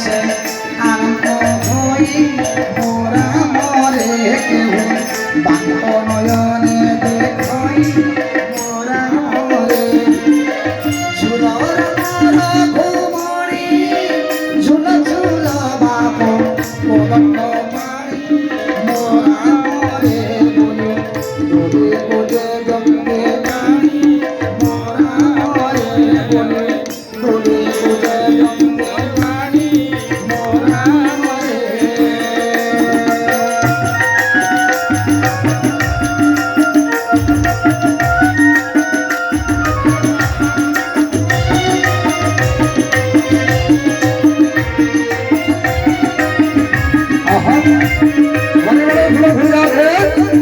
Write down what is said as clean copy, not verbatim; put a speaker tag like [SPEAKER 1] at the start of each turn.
[SPEAKER 1] সে আনন্দ হই মোরা মরে কেউ বাঙ্গ নয়নে দেখই মোরা মরে ঝুলর ঘুমড়ি ঝুল ঝুল বাপ পদন্ন মারি মোরা মরে বলে দোলে ওদে গঙ্গে পানি মোরা মরে বলে দোলে ওদে গঙ্গে পানি মোরা মরে বলে বলে ঘুরে ঘুরে